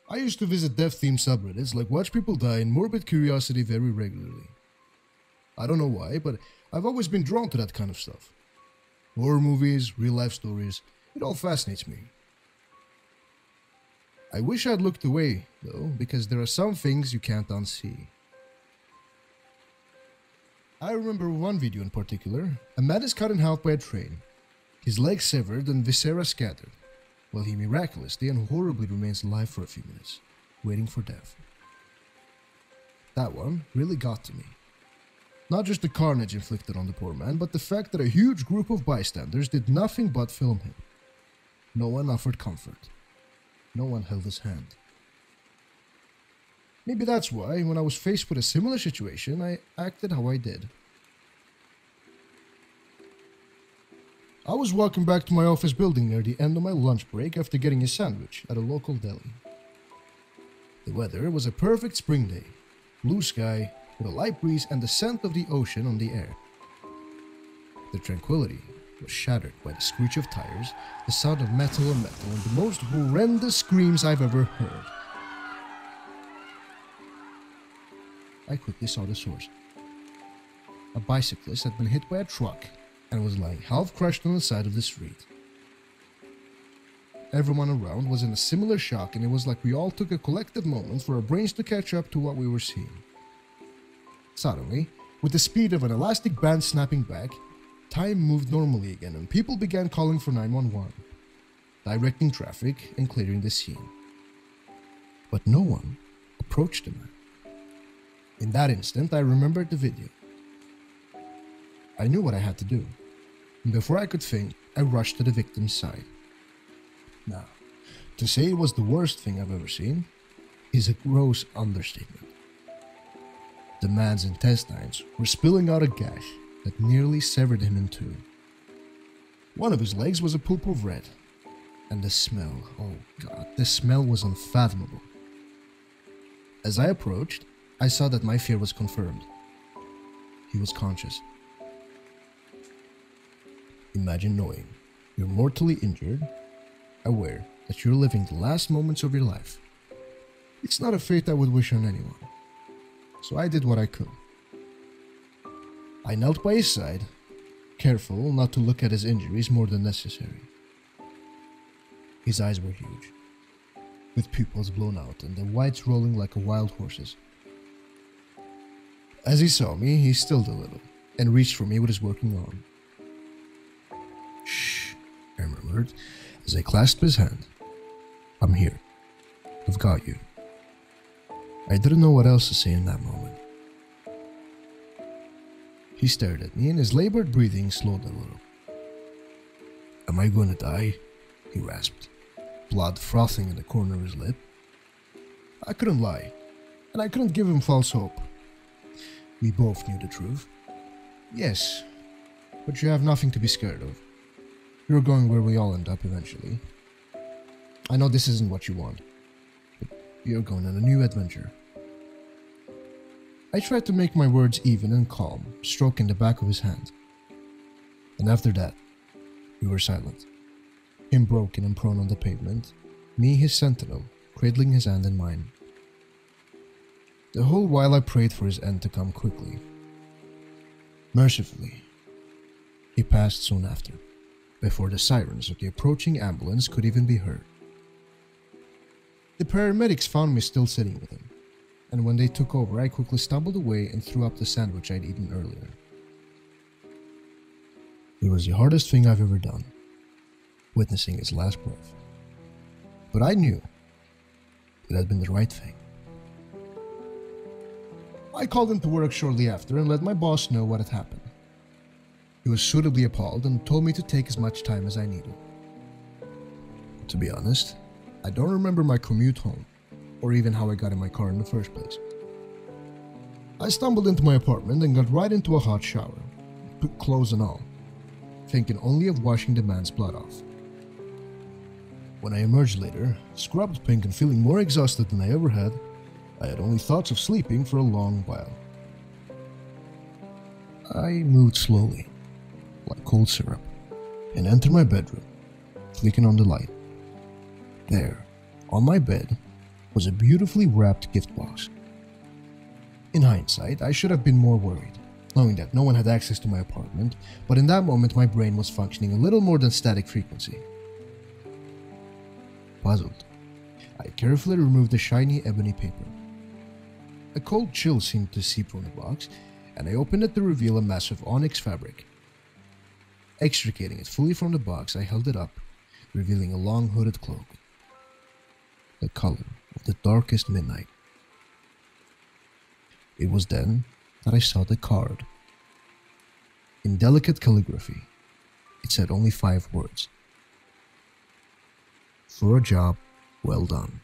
I used to visit death-themed subreddits like Watch People Die and Morbid Curiosity very regularly. I don't know why, but I've always been drawn to that kind of stuff. Horror movies, real-life stories, it all fascinates me. I wish I'd looked away, though, because there are some things you can't unsee. I remember one video in particular. A man is cut in half by a train, his legs severed and viscera scattered, while he miraculously and horribly remains alive for a few minutes, waiting for death. That one really got to me. Not just the carnage inflicted on the poor man, but the fact that a huge group of bystanders did nothing but film him. No one offered comfort. No one held his hand. Maybe that's why, when I was faced with a similar situation, I acted how I did. I was walking back to my office building near the end of my lunch break after getting a sandwich at a local deli. The weather was a perfect spring day, blue sky, with a light breeze and the scent of the ocean on the air. The tranquility was shattered by the screech of tires, the sound of metal on metal, and the most horrendous screams I've ever heard. I quickly saw the source. A bicyclist had been hit by a truck and was lying half crushed on the side of the street. Everyone around was in a similar shock, and it was like we all took a collective moment for our brains to catch up to what we were seeing. Suddenly, with the speed of an elastic band snapping back, time moved normally again and people began calling for 911, directing traffic and clearing the scene. But no one approached the man. In that instant, I remembered the video. I knew what I had to do, and before I could think, I rushed to the victim's side. Now, to say it was the worst thing I've ever seen is a gross understatement. The man's intestines were spilling out a gash that nearly severed him in two. One of his legs was a pool of red, and the smell, oh god, the smell was unfathomable. As I approached, I saw that my fear was confirmed. He was conscious. Imagine knowing you're mortally injured, aware that you're living the last moments of your life. It's not a fate I would wish on anyone. So I did what I could. I knelt by his side, careful not to look at his injuries more than necessary. His eyes were huge, with pupils blown out and the whites rolling like a wild horse's. As he saw me, he stilled a little and reached for me with his working arm. "Shh," I murmured as I clasped his hand. "I'm here. I've got you." I didn't know what else to say in that moment. He stared at me and his labored breathing slowed a little. "Am I going to die?" he rasped, blood frothing in the corner of his lip. I couldn't lie, and I couldn't give him false hope. We both knew the truth. "Yes, but you have nothing to be scared of. You're going where we all end up eventually. I know this isn't what you want, but you're going on a new adventure." I tried to make my words even and calm, stroking the back of his hand. And after that, we were silent. Him broken and prone on the pavement, me his sentinel, cradling his hand in mine. The whole while I prayed for his end to come quickly. Mercifully, he passed soon after, before the sirens of the approaching ambulance could even be heard. The paramedics found me still sitting with him, and when they took over, I quickly stumbled away and threw up the sandwich I'd eaten earlier. It was the hardest thing I've ever done, witnessing his last breath. But I knew it had been the right thing. I called into work shortly after and let my boss know what had happened. He was suitably appalled and told me to take as much time as I needed. To be honest, I don't remember my commute home, or even how I got in my car in the first place. I stumbled into my apartment and got right into a hot shower, put clothes and all, thinking only of washing the man's blood off. When I emerged later, scrubbed pink and feeling more exhausted than I ever had, I had only thoughts of sleeping for a long while. I moved slowly, like cold syrup, and entered my bedroom, flicking on the light. There, on my bed, was a beautifully wrapped gift box. In hindsight, I should have been more worried, knowing that no one had access to my apartment, but in that moment my brain was functioning a little more than static frequency. Puzzled, I carefully removed the shiny ebony paper. A cold chill seemed to seep from the box, and I opened it to reveal a massive onyx fabric. Extricating it fully from the box, I held it up, revealing a long hooded cloak, the color of the darkest midnight. It was then that I saw the card. In delicate calligraphy, it said only 5 words. For a job well done.